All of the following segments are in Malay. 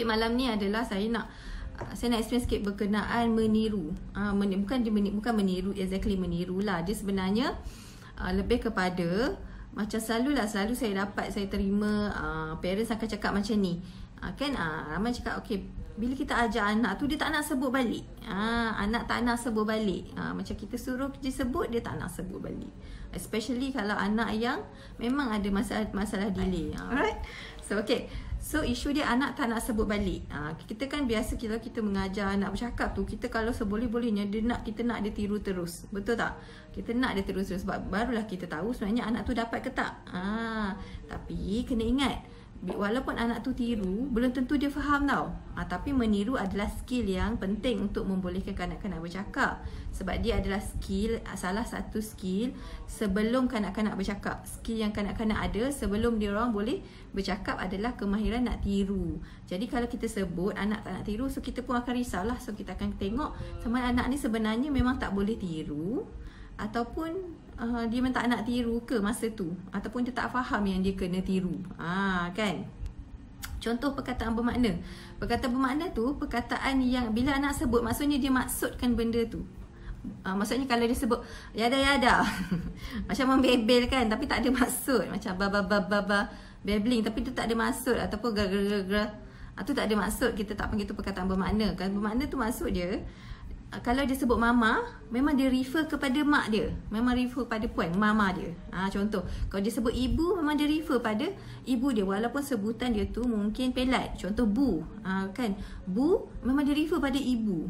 malam ni adalah saya nak explain sikit berkenaan meniru. Bukan meniru, exactly meniru lah. Dia sebenarnya lebih kepada macam selalu saya terima parents akan cakap macam ni. Ramai cakap okay, bila kita ajar anak tu dia tak nak sebut balik. Anak tak nak sebut balik. Macam kita suruh dia sebut, dia tak nak sebut balik. Especially kalau anak yang memang ada masalah delay. Alright. So okay. So isu dia anak tak nak sebut balik. Kita kan biasa kita mengajar anak bercakap tu, kita kalau seboleh-bolehnya kita nak dia tiru terus. Betul tak? Kita nak dia terus sebab barulah kita tahu sebenarnya anak tu dapat ke tak. Tapi kena ingat, walaupun anak tu tiru, belum tentu dia faham tau. Tapi meniru adalah skill yang penting untuk membolehkan kanak-kanak bercakap. Sebab dia adalah skill, salah satu skill sebelum kanak-kanak bercakap. Skill yang kanak-kanak ada sebelum dia orang boleh bercakap adalah kemahiran nak tiru. Jadi kalau kita sebut anak tak nak tiru, so kita pun akan risaulah. So kita akan tengok sama anak ni sebenarnya memang tak boleh tiru, ataupun dia memang tak nak tiru ke masa tu, ataupun dia tak faham yang dia kena tiru. Kan? Contoh perkataan bermakna. Perkataan bermakna tu perkataan yang bila anak sebut, maksudnya dia maksudkan benda tu. Maksudnya kalau dia sebut yada macam membebel kan, tapi tak ada maksud. Macam babbling tapi tu tak ada maksud, ataupun gra tu tak ada maksud, kita tak panggil tu perkataan bermakna. Kan bermakna tu maksud dia, kalau dia sebut mama, memang dia refer kepada mak dia, memang refer pada puan, mama dia. Contoh, kalau dia sebut ibu, memang dia refer pada ibu dia, walaupun sebutan dia tu mungkin pelat. Contoh bu, kan, bu memang dia refer pada ibu,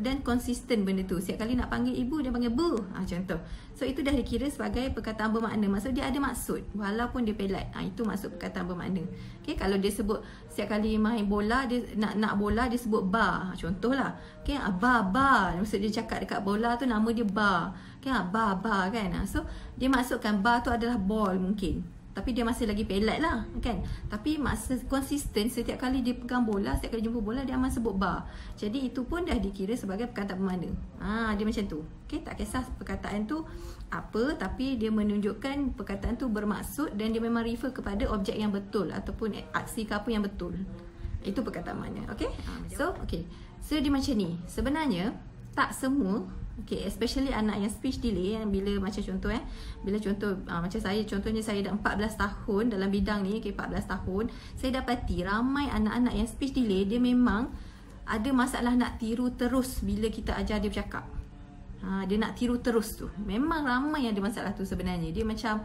dan konsisten benda tu. Setiap kali nak panggil ibu, dia panggil bu. Contoh. So itu dah dikira sebagai perkataan bermakna. Maksud dia ada maksud walaupun dia pelat. Itu maksud perkataan bermakna. Okay, kalau dia sebut setiap kali main bola, dia nak bola, dia sebut bar. Contohlah. Okay, bar. Maksud dia cakap dekat bola tu nama dia bar. Okay, bar kan. So dia maksudkan bar tu adalah ball mungkin. Tapi dia masih lagi pelat lah kan. Tapi masa konsisten, setiap kali dia pegang bola, setiap kali jumpa bola, dia akan sebut bar. Jadi itu pun dah dikira sebagai perkataan bermakna. Dia macam tu. Okay, tak kisah perkataan tu apa, tapi dia menunjukkan perkataan tu bermaksud dan dia memang refer kepada objek yang betul ataupun aksi ke apa yang betul. Itu perkataan bermakna. Okay. So dia macam ni. Sebenarnya tak semua, okay, especially anak yang speech delay, yang bila macam contoh bila contoh macam saya, contohnya saya dah 14 tahun dalam bidang ni, okay, 14 tahun, saya dapati ramai anak-anak yang speech delay, dia memang ada masalah nak tiru terus bila kita ajar dia bercakap. Dia nak tiru terus tu. Memang ramai yang ada masalah tu sebenarnya. Dia macam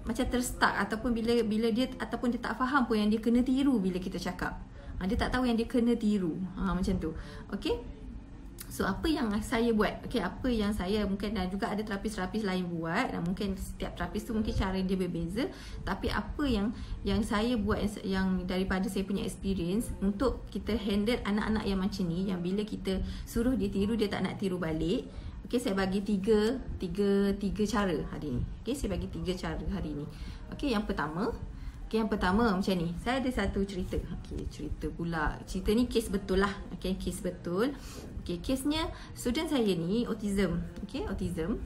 terstuck, ataupun bila dia tak faham pun yang dia kena tiru bila kita cakap. Dia tak tahu yang dia kena tiru. Macam tu. Okay. So apa yang saya buat, okay, apa yang saya mungkin, dan juga ada terapis-terapis lain buat, dan mungkin setiap terapis tu mungkin cara dia berbeza, tapi apa yang saya buat, yang daripada saya punya experience untuk kita handle anak-anak yang macam ni, yang bila kita suruh dia tiru, dia tak nak tiru balik. Okay, saya bagi tiga cara hari ni. Okay, saya bagi 3 cara hari ni. Okay, yang pertama macam ni. Saya ada satu cerita. Okay, cerita pula. Cerita ni kes betul lah. Okay, kes betul. Okay, kesnya student saya ni autism. Okay, autism.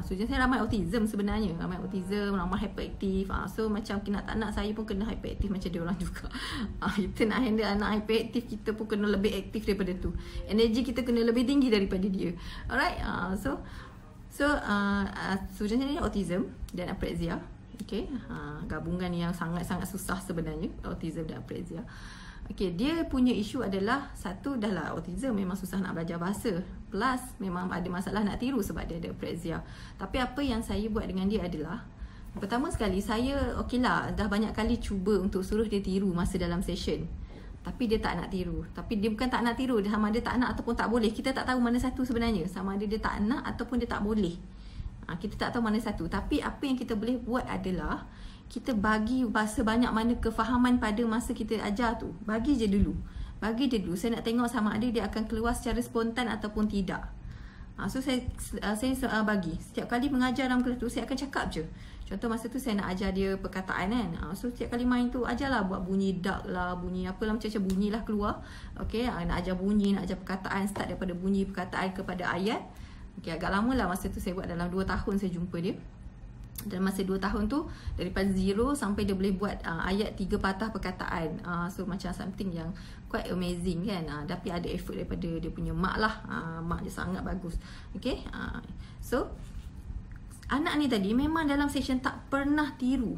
Student saya ramai autism sebenarnya. Ramai autism, ramai hyperaktif. So macam nak tak nak saya pun kena hyperaktif macam dia orang juga. Kita nak handle anak hyperaktif, kita pun kena lebih aktif daripada tu. Energi kita kena lebih tinggi daripada dia. Alright. So student saya ni autism dan apraxia. Okay, gabungan yang sangat-sangat susah sebenarnya, autism dan apraxia. Okay, dia punya isu adalah, satu dah lah autism, memang susah nak belajar bahasa, plus memang ada masalah nak tiru sebab dia ada apraxia. Tapi apa yang saya buat dengan dia adalah, pertama sekali saya okey lah, dah banyak kali cuba untuk suruh dia tiru masa dalam session, tapi dia tak nak tiru. Tapi dia bukan tak nak tiru, dia sama ada tak nak ataupun tak boleh. Kita tak tahu mana satu sebenarnya, sama ada dia tak nak ataupun dia tak boleh. Kita tak tahu mana satu. Tapi apa yang kita boleh buat adalah kita bagi sebanyak mana kefahaman pada masa kita ajar tu. Bagi je dulu. Saya nak tengok sama ada dia akan keluar secara spontan ataupun tidak. So saya bagi. Setiap kali mengajar dalam kelas tu, saya akan cakap je. Contoh masa tu saya nak ajar dia perkataan kan. So setiap kali main tu ajarlah, buat bunyi duck lah, bunyi apalah, macam-macam bunyi lah keluar. Okay, nak ajar bunyi, nak ajar perkataan, start daripada bunyi perkataan kepada ayat. Okay, agak lama lah masa tu saya buat, dalam 2 tahun saya jumpa dia. dalam masa 2 tahun tu, daripada 0 sampai dia boleh buat ayat 3 patah perkataan. So macam something yang quite amazing kan. Tapi ada effort daripada dia punya mak lah. Mak dia sangat bagus. Okay. So anak ni tadi memang dalam session tak pernah tiru.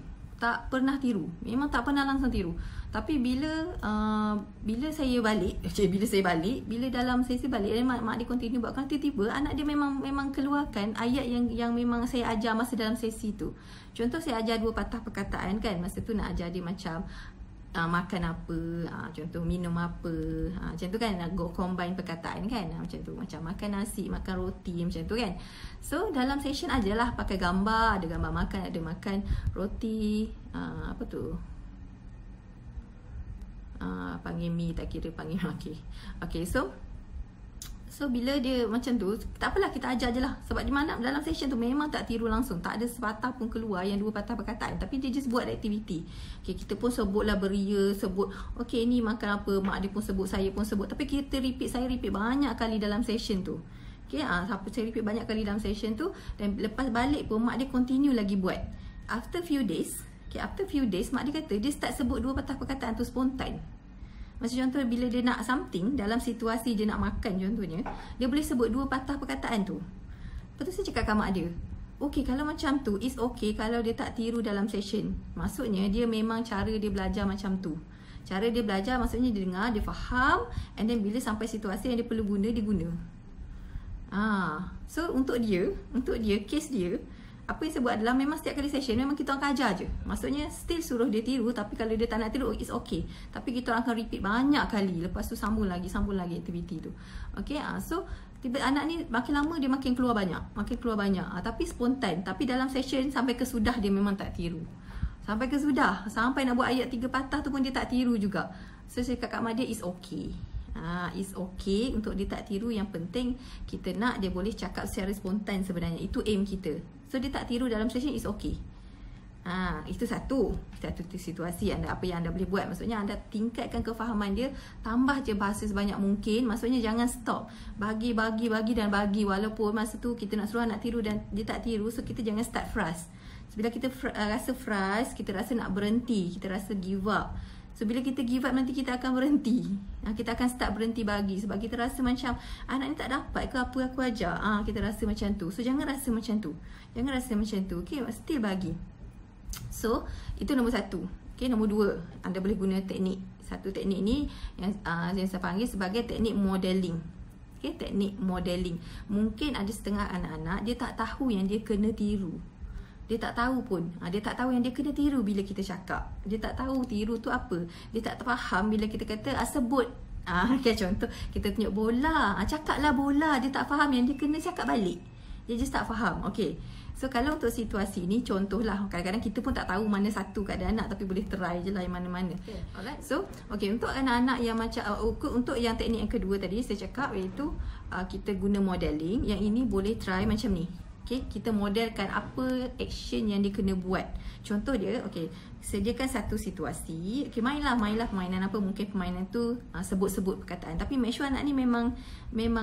Memang tak pernah langsung tiru. Tapi bila saya balik, bila dalam sesi balik, mak dia continue buatkan, tiba-tiba anak dia memang keluarkan ayat yang memang saya ajar masa dalam sesi tu. Contoh saya ajar 2 patah perkataan kan. Masa tu nak ajar dia macam makan apa, contoh minum apa, macam tu kan, go combine perkataan kan, macam tu, macam makan nasi, makan roti, macam tu kan. So dalam session ajalah pakai gambar, ada gambar makan, ada makan roti, apa tu, panggil mi, tak kira panggil okay, so bila dia macam tu, tak apalah, kita ajar je lah. Sebab di mana dalam session tu memang tak tiru langsung, tak ada sepatah pun keluar yang 2 patah perkataan, tapi dia just buat aktiviti. Okay, kita pun sebutlah beria, sebut okay ni makan apa, mak dia pun sebut, saya pun sebut. Tapi kita saya repeat banyak kali dalam session tu. Okay, saya repeat banyak kali dalam session tu. Dan lepas balik pun mak dia continue lagi buat. After few days, mak dia kata dia start sebut 2 patah perkataan tu spontan. Macam contoh bila dia nak something, dalam situasi dia nak makan contohnya, dia boleh sebut 2 patah perkataan tu. Lepas tu saya cakap kat mak dia, okay, kalau macam tu, it's okay kalau dia tak tiru dalam session. Maksudnya dia memang cara dia belajar macam tu. Cara dia belajar maksudnya dia dengar, dia faham, and then bila sampai situasi yang dia perlu guna, dia guna. So untuk dia, case dia, apa yang saya buat adalah memang setiap kali session memang kita akan ajar je. Maksudnya still suruh dia tiru, tapi kalau dia tak nak tiru, it's okay. Tapi kita akan repeat banyak kali. Lepas tu sambung lagi aktiviti tu. Okay, so tiba anak ni makin lama dia makin keluar banyak. Tapi spontan. Tapi dalam session sampai ke sudah dia memang tak tiru. Sampai nak buat ayat 3 patah tu pun dia tak tiru juga. So saya cakap kat mak dia, it's okay. It's okay untuk dia tak tiru. Yang penting kita nak dia boleh cakap secara spontan sebenarnya. Itu aim kita. So dia tak tiru dalam session, it's okay. Itu satu situasi apa yang anda boleh buat. Maksudnya anda tingkatkan kefahaman dia, tambah je bahasa sebanyak mungkin. Maksudnya jangan stop, bagi. Walaupun masa tu kita nak suruh anak tiru dan dia tak tiru, so kita jangan start frust. So, bila kita rasa frust, kita rasa nak berhenti, kita rasa give up. So bila kita give up, nanti kita akan berhenti. Kita akan start berhenti bagi. Sebab kita rasa macam anak ni tak dapat ke apa aku ajar. Kita rasa macam tu. So jangan rasa macam tu. Okay, still bagi. So itu nombor 1. Okay, nombor 2, anda boleh guna teknik. Satu teknik ni yang saya panggil sebagai teknik modeling. Okay, teknik modeling. Mungkin ada setengah anak-anak dia tak tahu yang dia kena tiru. Dia tak tahu pun. Dia tak tahu yang dia kena tiru bila kita cakap. Dia tak tahu tiru tu apa. Dia tak faham bila kita kata sebut. Okay, contoh kita tunjuk bola. Cakaplah bola. Dia tak faham yang dia kena cakap balik. Dia just tak faham. Okay. So kalau untuk situasi ni, contohlah, kadang-kadang kita pun tak tahu mana satu keadaan anak, tapi boleh try je lah yang mana-mana. Okay. Alright. So untuk anak-anak yang macam untuk yang teknik yang kedua tadi saya cakap, iaitu kita guna modeling. Yang ini boleh try macam ni. Okay, kita modelkan apa action yang dia kena buat. Contoh dia, okay, sediakan satu situasi. Okay, mainlah permainan apa. Mungkin permainan tu sebut-sebut perkataan. Tapi make sure anak ni memang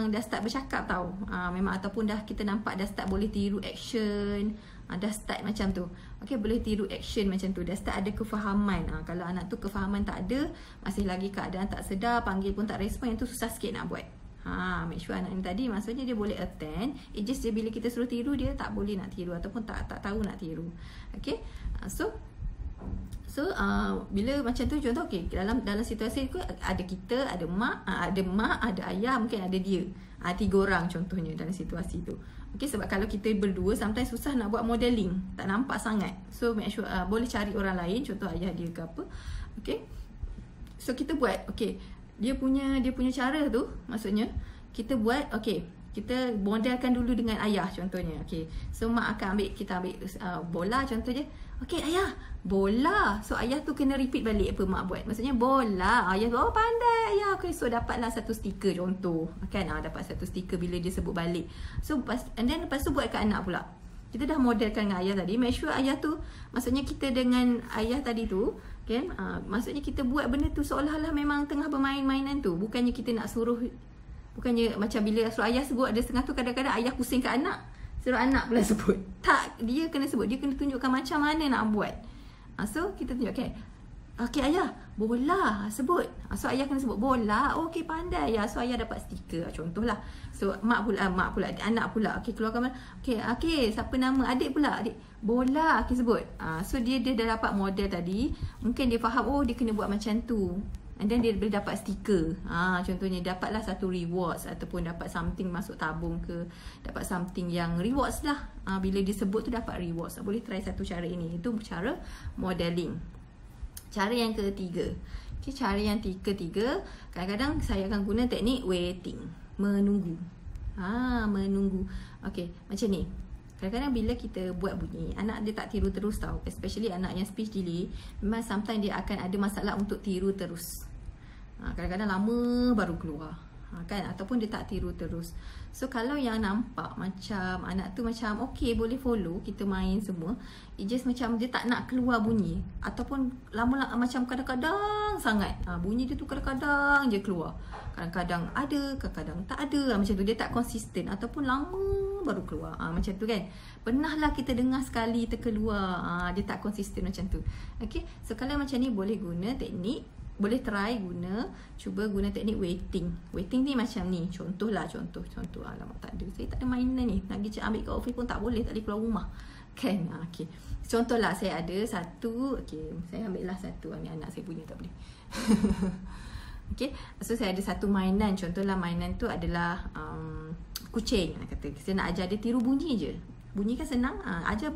dah start bercakap tau. Memang, ataupun dah kita nampak dah start boleh tiru action. Dah start macam tu. Okay, boleh tiru action macam tu. Dah start ada kefahaman. Kalau anak tu kefahaman tak ada, masih lagi keadaan tak sedar, panggil pun tak respon, yang tu susah sikit nak buat. Make sure anak ni tadi maksudnya dia boleh attend. It just bila kita suruh tiru, dia tak boleh nak tiru ataupun tak tahu nak tiru. Okay, so bila macam tu, contoh, okay, dalam situasi tu ada kita, ada mak, ada ayah, mungkin ada dia. 3 orang contohnya dalam situasi tu. Okay, sebab kalau kita berdua sometimes susah nak buat modeling, tak nampak sangat. So make sure boleh cari orang lain, contoh ayah dia ke apa. Okay, so kita buat, okay, dia punya cara tu, maksudnya kita buat, okay, kita modelkan dulu dengan ayah contohnya. Okay, so mak akan kita ambil bola contoh je. Okay, ayah, bola. So ayah tu kena repeat balik apa mak buat. Maksudnya bola. Ayah tu, pandai ayah. Okay, so dapatlah satu stiker contoh. Kan, dapat satu stiker bila dia sebut balik. So lepas tu buat kat anak pula. Kita dah modelkan dengan ayah tadi. Make sure ayah tu, maksudnya kita dengan ayah tadi tu, kan, maksudnya kita buat benda tu seolah-olah memang tengah bermain-mainan tu. Bukannya kita nak suruh, bukannya macam bila suruh ayah sebut ada setengah tu, kadang-kadang ayah pusing kat anak. So Suruh anak pula sebut. Tak, dia kena sebut. Dia kena tunjukkan macam mana nak buat. So kita tunjuk, okay. Okay ayah, bola, sebut. So ayah kena sebut bola. Okay, pandai ya. So ayah dapat stiker, contohlah. So mak pula, anak pula. Okay, keluarkan mana? Okay, siapa nama? Adik pula, adik. Bola, okay sebut. So dia dah dapat model tadi. Mungkin dia faham, oh dia kena buat macam tu. And then dia boleh dapat stiker. Contohnya dapatlah satu rewards ataupun dapat something masuk tabung ke, dapat something yang rewards lah. Bila disebut tu dapat rewards. Boleh try satu cara ini. Itu cara modeling. Cara yang ketiga. Okay, cara yang ketiga, kadang-kadang saya akan guna teknik waiting, menunggu. Menunggu. Okay, macam ni. Kadang-kadang bila kita buat bunyi, anak dia tak tiru terus tau. Especially anak yang speech delay, memang sometimes dia akan ada masalah untuk tiru terus. Kadang-kadang lama baru keluar. Kan? Ataupun dia tak tiru terus. So kalau yang nampak macam anak tu macam okay, boleh follow, kita main semua, it just macam dia tak nak keluar bunyi. Ataupun lama-lama macam kadang-kadang sangat bunyi dia tu kadang-kadang je keluar. Kadang-kadang ada, kadang-kadang tak ada. Macam tu, dia tak konsisten. Ataupun lama baru keluar. Macam tu kan. Pernahlah kita dengar sekali terkeluar. Dia tak konsisten macam tu. Okay. So kalau macam ni boleh guna teknik, boleh try cuba guna teknik waiting. Waiting ni macam ni. Contoh. Alamak, tak ada. Saya tak ada mainan ni. Nak pergi ambil kat office pun tak boleh. Tak boleh keluar rumah. Kan? Okay. Contohlah saya ada satu. Okay. Saya ambil lah satu. Ni anak saya punya, tak boleh. Okay. So saya ada satu mainan. Contohlah mainan tu adalah kucing. Kata saya nak ajar dia tiru bunyi je. Bunyi kan senang. Ajar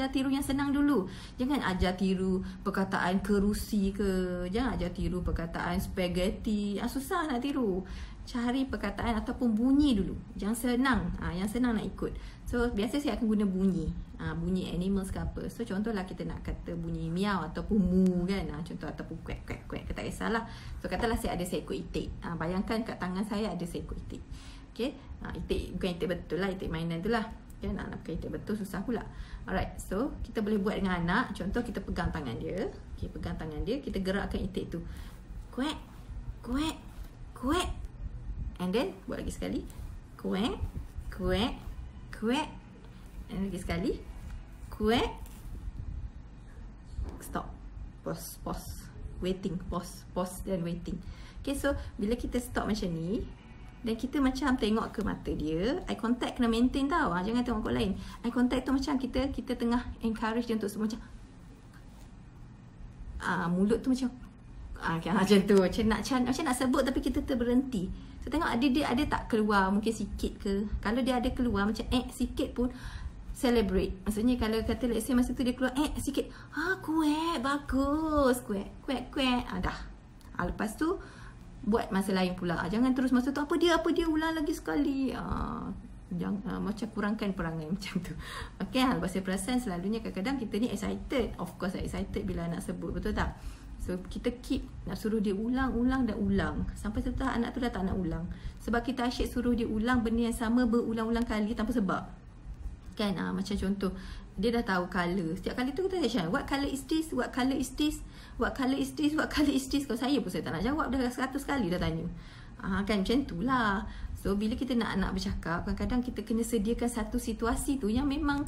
tiru yang senang dulu. Jangan ajar tiru perkataan kerusi ke. Jangan ajar tiru perkataan spaghetti. Susah nak tiru. Cari perkataan ataupun bunyi dulu. Yang senang. Yang senang nak ikut. So biasa saya akan guna bunyi. Bunyi animals ke apa. So contohlah kita nak kata bunyi miau ataupun mu kan. Contoh ataupun kuek. Tak kisahlah. So katalah saya ada seekor itik. Bayangkan kat tangan saya ada seekor itik. Okay. Itik bukan itik betul lah. Itik mainan tu lah. Nak pakai itik betul susah pula. Alright, so kita boleh buat dengan anak. Contoh kita pegang tangan dia. Okay, pegang tangan dia, kita gerakkan itik tu. Kuek. And then buat lagi sekali. Kuek. And lagi sekali. Kuek. Stop. Pause. Waiting. Pause dan waiting. Okay, so bila kita stop macam ni, dan kita macam tengok ke mata dia, eye contact kena maintain tau. Jangan tengok kot lain. Eye contact tu macam kita tengah encourage dia untuk sebut macam mulut tu macam macam tu. Macam nak sebut tapi kita terberhenti. So tengok dia ada tak keluar mungkin sikit ke. Kalau dia ada keluar macam sikit pun, celebrate. Maksudnya kalau kata let's say masa tu dia keluar sikit, kuek, bagus, kuek. Dah. Lepas tu buat masa lain pula. Jangan terus masa tu apa dia ulang lagi sekali. Macam kurangkan perangai macam tu. Okay, lepas saya perasan selalunya kadang-kadang kita ni excited. Of course excited bila anak sebut, betul tak? So kita keep nak suruh dia ulang dan ulang sampai satu anak tu dah tak nak ulang. Sebab kita asyik suruh dia ulang benda yang sama berulang-ulang kali tanpa sebab. Kan? Macam contoh, dia dah tahu colour. Setiap kali tu kita tanya, what colour is this? What colour is this? What colour is this? What colour is this? Kalau saya pun saya tak nak jawab. Dah 100 kali dah tanya. Kan macam tu lah. So bila kita nak anak bercakap, kadang-kadang kita kena sediakan satu situasi tu yang memang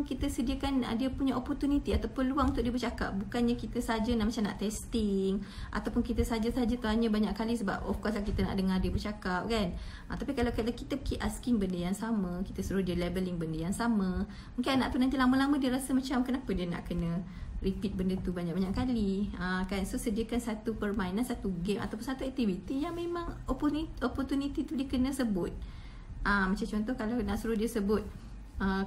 kita sediakan dia punya opportunity atau peluang untuk dia bercakap. Bukannya kita saja nak macam nak testing ataupun kita saja-saja tanya banyak kali sebab of course kita nak dengar dia bercakap kan. Tapi kalau kita keep asking benda yang sama, kita suruh dia labeling benda yang sama, mungkin anak tu nanti lama-lama dia rasa macam kenapa dia nak kena repeat benda tu banyak-banyak kali. Kan. So sediakan satu permainan, satu game ataupun satu aktiviti yang memang opportunity tu dia kena sebut. Macam contoh kalau nak suruh dia sebut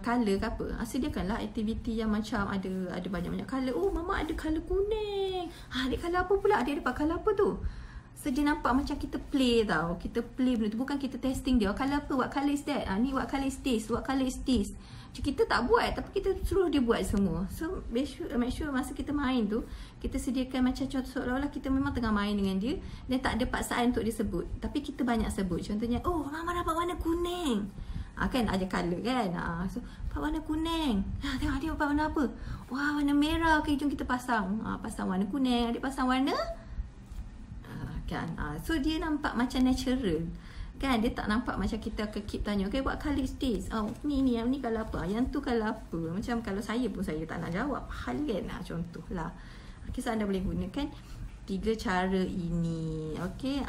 colour ke apa, sediakanlah aktiviti yang macam ada banyak-banyak colour. Oh, mama ada colour kuning. Dia colour apa pula? Dia dapat colour apa tu? So dia nampak macam kita play tau. Kita play benda tu, bukan kita testing dia. Colour apa? What colour is that? Ni what colour is this? What colour is this? Kita tak buat tapi kita suruh dia buat semua. So make sure masa kita main tu kita sediakan macam contoh seolah-olah kita memang tengah main dengan dia dan tak ada paksaan untuk dia sebut. Tapi kita banyak sebut. Contohnya, oh mama dapat warna kuning. Kan ada colour kan. So dapat warna kuning. Tengok dia dapat warna apa? Wah, warna merah. Okay, jom kita pasang. Pasang warna kuning. Adik pasang warna kan. So dia nampak macam natural. Kan dia tak nampak macam kita keep tanya, okay, what color is this? Ni yang ni kalau apa? Yang tu kalau apa? Macam kalau saya pun saya tak nak jawab. Halian lah contohlah. Okay, so anda boleh gunakan 3 cara ini. Okay.